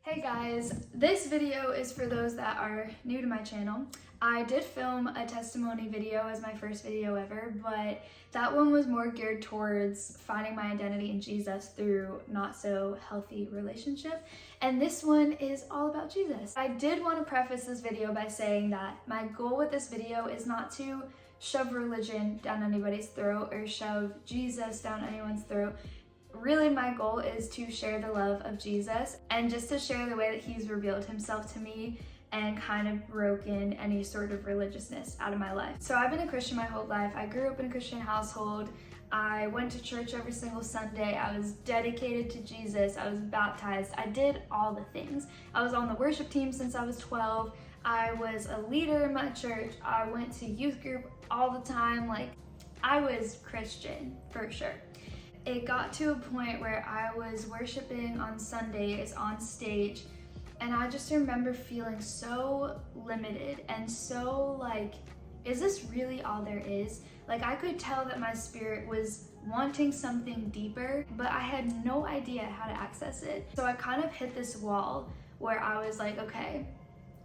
Hey guys, this video is for those that are new to my channel. I did film a testimony video as my first video ever, but that one was more geared towards finding my identity in Jesus through not so healthy relationship. And this one is all about Jesus. I did want to preface this video by saying that my goal with this video is not to shove religion down anybody's throat or shove Jesus down anyone's throat. Really, my goal is to share the love of Jesus and just to share the way that he's revealed himself to me and kind of broken any sort of religiousness out of my life. So I've been a Christian my whole life. I grew up in a Christian household. I went to church every single Sunday. I was dedicated to Jesus. I was baptized. I did all the things. I was on the worship team since I was 12. I was a leader in my church. I went to youth group all the time. Like, I was Christian for sure. It got to a point where I was worshiping on Sundays on stage, and I just remember feeling so limited and so like, is this really all there is? Like, I could tell that my spirit was wanting something deeper, but I had no idea how to access it. So I kind of hit this wall where I was like, okay,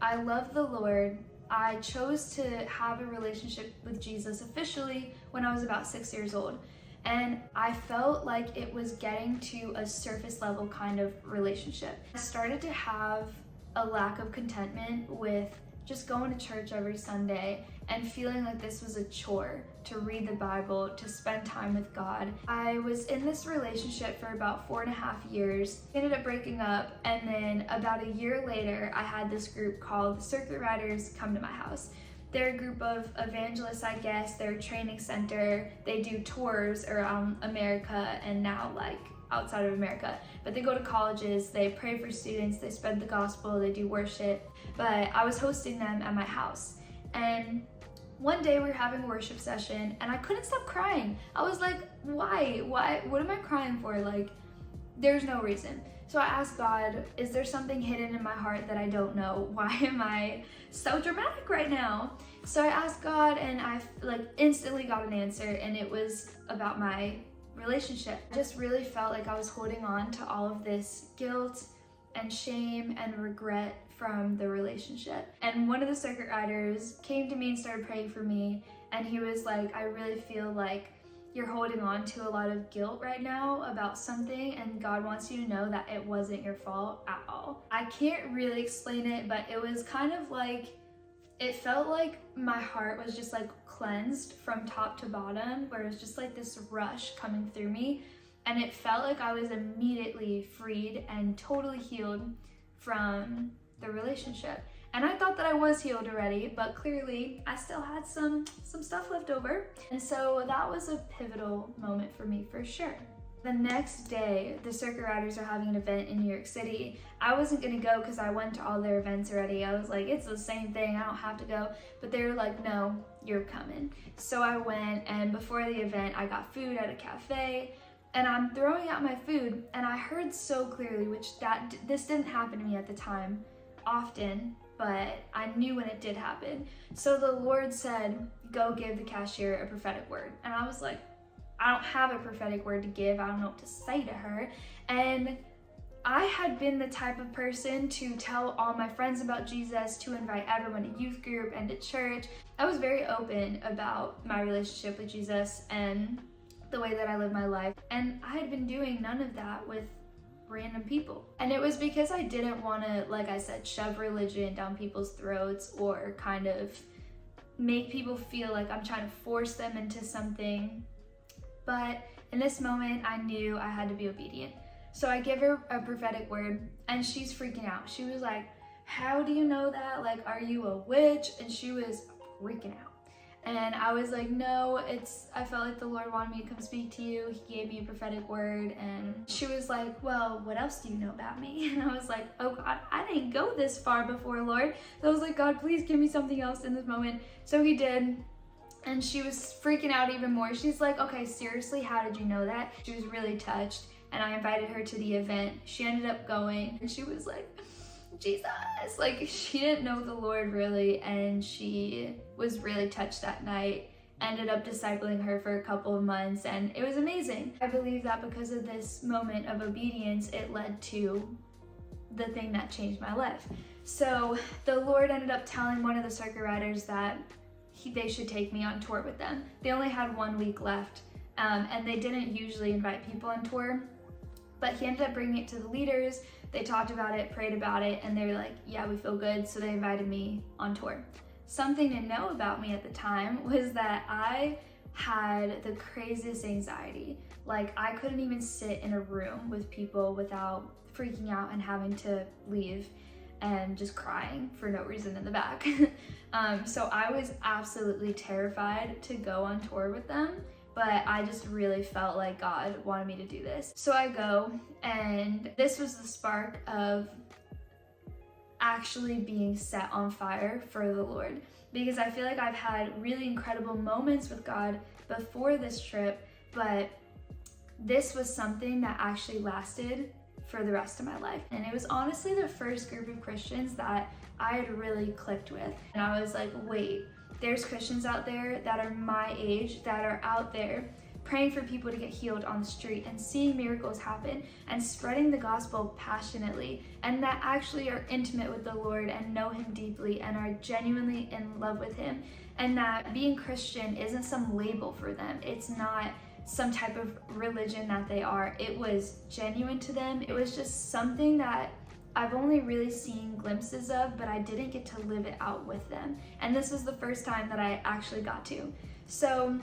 I love the Lord. I chose to have a relationship with Jesus officially when I was about 6 years old. And I felt like it was getting to a surface level kind of relationship. I started to have a lack of contentment with just going to church every Sunday and feeling like this was a chore to read the Bible, to spend time with God. I was in this relationship for about 4.5 years, ended up breaking up, and then about a year later, I had this group called the Circuit Riders come to my house. They're a group of evangelists, I guess. They're a training center. They do tours around America and now like outside of America. But they go to colleges, they pray for students, they spread the gospel, they do worship. But I was hosting them at my house. And one day we were having a worship session and I couldn't stop crying. I was like, why? What am I crying for? Like, there's no reason. So I asked God, is there something hidden in my heart that I don't know? Why am I so dramatic right now? So I asked God and I like instantly got an answer, and it was about my relationship. I just really felt like I was holding on to all of this guilt and shame and regret from the relationship. And one of the circuit riders came to me and started praying for me, and he was like, I really feel like you're holding on to a lot of guilt right now about something, and God wants you to know that it wasn't your fault at all. I can't really explain it, but it was kind of like, it felt like my heart was just like cleansed from top to bottom, where it was just like this rush coming through me, and it felt like I was immediately freed and totally healed from the relationship. And I thought that I was healed already, but clearly I still had some stuff left over. And so that was a pivotal moment for me for sure. The next day, the Circuit Riders are having an event in New York City. I wasn't gonna go because I went to all their events already. I was like, it's the same thing, I don't have to go. But they were like, no, you're coming. So I went, and before the event, I got food at a cafe, and I'm throwing out my food, and I heard so clearly, this didn't happen to me at the time often, but I knew when it did happen. So the Lord said, go give the cashier a prophetic word. And I was like, I don't have a prophetic word to give. I don't know what to say to her. And I had been the type of person to tell all my friends about Jesus, to invite everyone to youth group and to church. I was very open about my relationship with Jesus and the way that I live my life. And I had been doing none of that with random people. And it was because I didn't want to, like I said, shove religion down people's throats or kind of make people feel like I'm trying to force them into something. But in this moment, I knew I had to be obedient. So I give her a prophetic word, and she's freaking out. She was like, how do you know that? Like, are you a witch? And she was freaking out. And I was like, no, I felt like the Lord wanted me to come speak to you. He gave me a prophetic word. And she was like, well, what else do you know about me? And I was like, oh God, I didn't go this far before, Lord. So I was like, God, please give me something else in this moment. So he did. And she was freaking out even more. She's like, okay, seriously, how did you know that? She was really touched, and I invited her to the event. She ended up going, and she was like, Jesus, like, she didn't know the Lord really, and she was really touched that night. Ended up discipling her for a couple of months, and it was amazing. I believe that because of this moment of obedience, it led to the thing that changed my life. So the Lord ended up telling one of the circuit riders that they should take me on tour with them. They only had 1 week left, and they didn't usually invite people on tour, but he ended up bringing it to the leaders. They talked about it, prayed about it, and they were like, yeah, we feel good, so they invited me on tour. Something to know about me at the time was that I had the craziest anxiety. Like, I couldn't even sit in a room with people without freaking out and having to leave and just crying for no reason in the back. So I was absolutely terrified to go on tour with them, but I just really felt like God wanted me to do this. So I go, and this was the spark of actually being set on fire for the Lord, because I feel like I've had really incredible moments with God before this trip, but this was something that actually lasted for the rest of my life. And it was honestly the first group of Christians that I had really clicked with. And I was like, wait, there's Christians out there that are my age, that are out there praying for people to get healed on the street and seeing miracles happen and spreading the gospel passionately, and that actually are intimate with the Lord and know him deeply and are genuinely in love with him, and that being Christian isn't some label for them. It's not some type of religion that they are. It was genuine to them. It was just something that I've only really seen glimpses of, but I didn't get to live it out with them. And this was the first time that I actually got to. So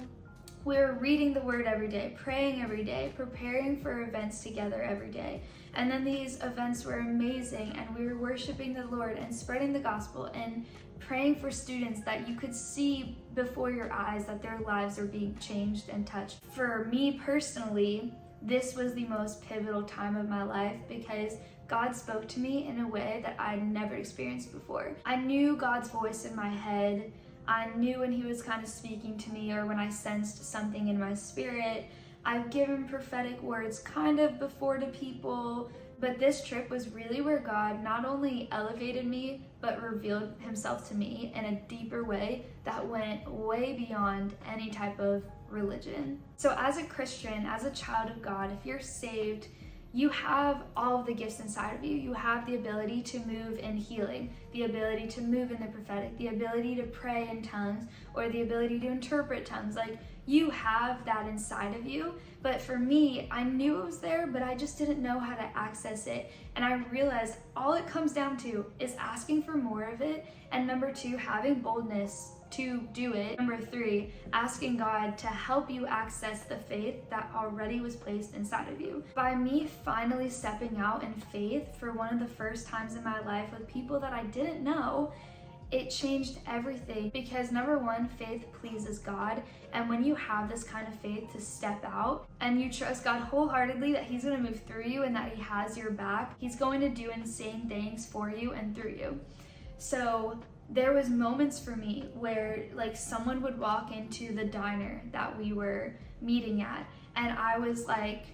we were reading the word every day, praying every day, preparing for events together every day. And then these events were amazing, and we were worshiping the Lord and spreading the gospel and praying for students that you could see before your eyes that their lives are being changed and touched. For me personally, this was the most pivotal time of my life because God spoke to me in a way that I'd never experienced before. I knew God's voice in my head. I knew when he was kind of speaking to me or when I sensed something in my spirit. I've given prophetic words kind of before to people, but this trip was really where God not only elevated me, but revealed himself to me in a deeper way that went way beyond any type of religion. So as a Christian, as a child of God, if you're saved, you have all of the gifts inside of you. You have the ability to move in healing, the ability to move in the prophetic, the ability to pray in tongues, or the ability to interpret tongues. Like, you have that inside of you. But for me, I knew it was there, but I just didn't know how to access it. And I realized all it comes down to is asking for more of it. And number 2, having boldness to do it. Number 3, asking God to help you access the faith that already was placed inside of you. By me finally stepping out in faith for one of the first times in my life with people that I didn't know, it changed everything, because number 1, faith pleases God. And when you have this kind of faith to step out and you trust God wholeheartedly that he's going to move through you and that he has your back, he's going to do insane things for you and through you. So there was moments for me where like someone would walk into the diner that we were meeting at, and I was like,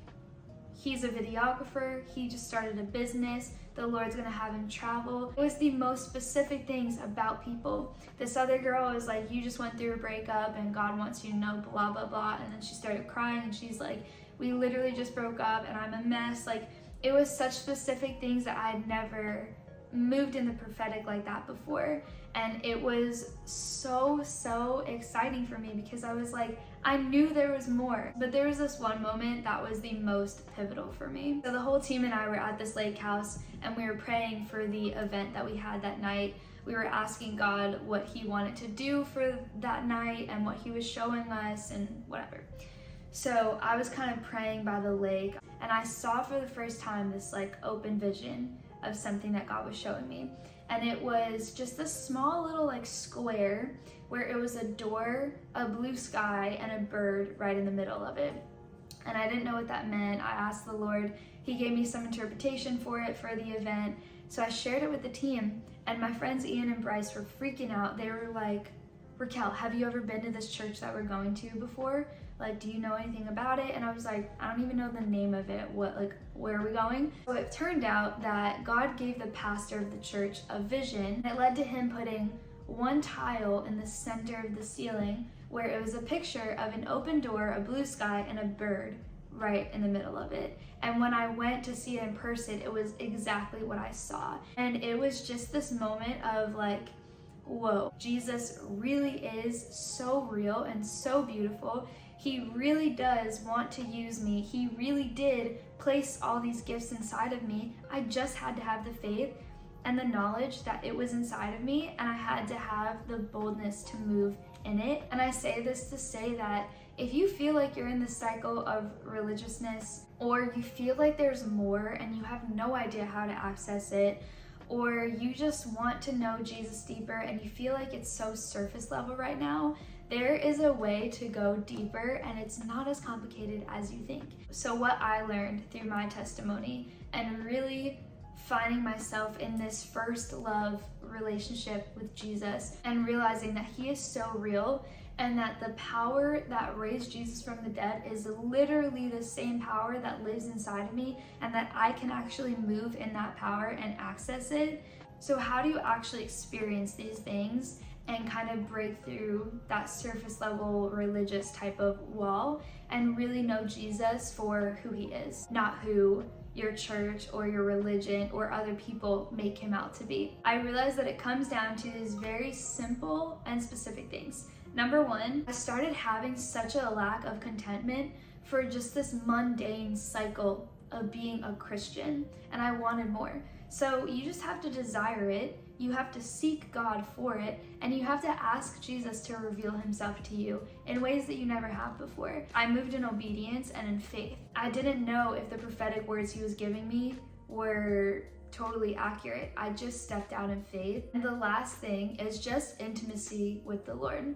he's a videographer, he just started a business, the Lord's gonna have him travel. It was the most specific things about people. This other girl was like, you just went through a breakup and God wants you to know blah blah blah, and then she started crying and she's like, we literally just broke up and I'm a mess. Like, it was such specific things that I'd never moved in the prophetic like that before. And it was so exciting for me because I was like, I knew there was more. But there was this one moment that was the most pivotal for me. So the whole team and I were at this lake house and we were praying for the event that we had that night. We were asking God what he wanted to do for that night and what he was showing us and whatever. So I was kind of praying by the lake, and I saw for the first time this like open vision of something that God was showing me. And it was just this small little like square where it was a door, a blue sky, and a bird right in the middle of it. And I didn't know what that meant. I asked the Lord. He gave me some interpretation for it for the event. So I shared it with the team, and my friends Ian and Bryce were freaking out. They were like, Raquel, have you ever been to this church that we're going to before? Like, do you know anything about it? And I was like, I don't even know the name of it. Where are we going? So it turned out that God gave the pastor of the church a vision. It led to him putting one tile in the center of the ceiling where it was a picture of an open door, a blue sky, and a bird right in the middle of it. And when I went to see it in person, it was exactly what I saw. And it was just this moment of like, whoa, Jesus really is so real and so beautiful. He really does want to use me. He really did place all these gifts inside of me. I just had to have the faith and the knowledge that it was inside of me, and I had to have the boldness to move in it. And I say this to say that if you feel like you're in this cycle of religiousness, or you feel like there's more and you have no idea how to access it, or you just want to know Jesus deeper and you feel like it's so surface level right now, there is a way to go deeper, and it's not as complicated as you think. So what I learned through my testimony and really finding myself in this first love relationship with Jesus and realizing that he is so real, and that the power that raised Jesus from the dead is literally the same power that lives inside of me, and that I can actually move in that power and access it. So how do you actually experience these things and kind of break through that surface level religious type of wall and really know Jesus for who he is, not who your church or your religion or other people make him out to be? I realized that it comes down to these very simple and specific things. Number one, I started having such a lack of contentment for just this mundane cycle of being a Christian, and I wanted more. So you just have to desire it, you have to seek God for it, and you have to ask Jesus to reveal himself to you in ways that you never have before. I moved in obedience and in faith. I didn't know if the prophetic words he was giving me were totally accurate. I just stepped out in faith. And the last thing is just intimacy with the Lord.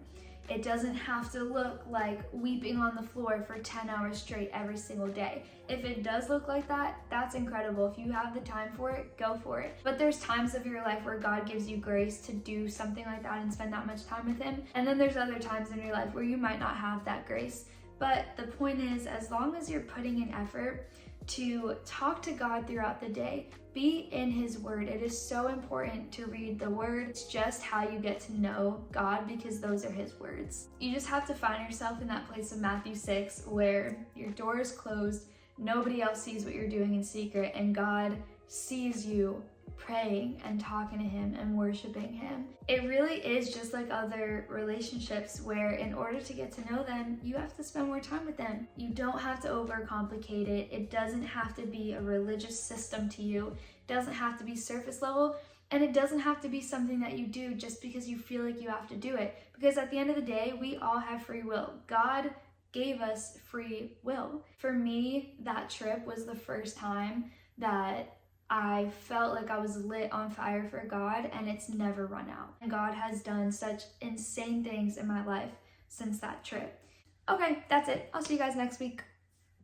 It doesn't have to look like weeping on the floor for 10 hours straight every single day. If it does look like that, that's incredible. If you have the time for it, go for it. But there's times of your life where God gives you grace to do something like that and spend that much time with him. And then there's other times in your life where you might not have that grace. But the point is, as long as you're putting in effort to talk to God throughout the day, be in his word. It is so important to read the word. It's just how you get to know God, because those are his words. You just have to find yourself in that place of Matthew 6 where your door is closed, nobody else sees what you're doing in secret, and God sees you praying and talking to him and worshiping him. It really is just like other relationships where in order to get to know them, you have to spend more time with them. You don't have to overcomplicate it. It doesn't have to be a religious system to you. It doesn't have to be surface level, and it doesn't have to be something that you do just because you feel like you have to do it. Because at the end of the day, we all have free will. God gave us free will. For me, that trip was the first time that I felt like I was lit on fire for God, and it's never run out. And God has done such insane things in my life since that trip. Okay, that's it. I'll see you guys next week.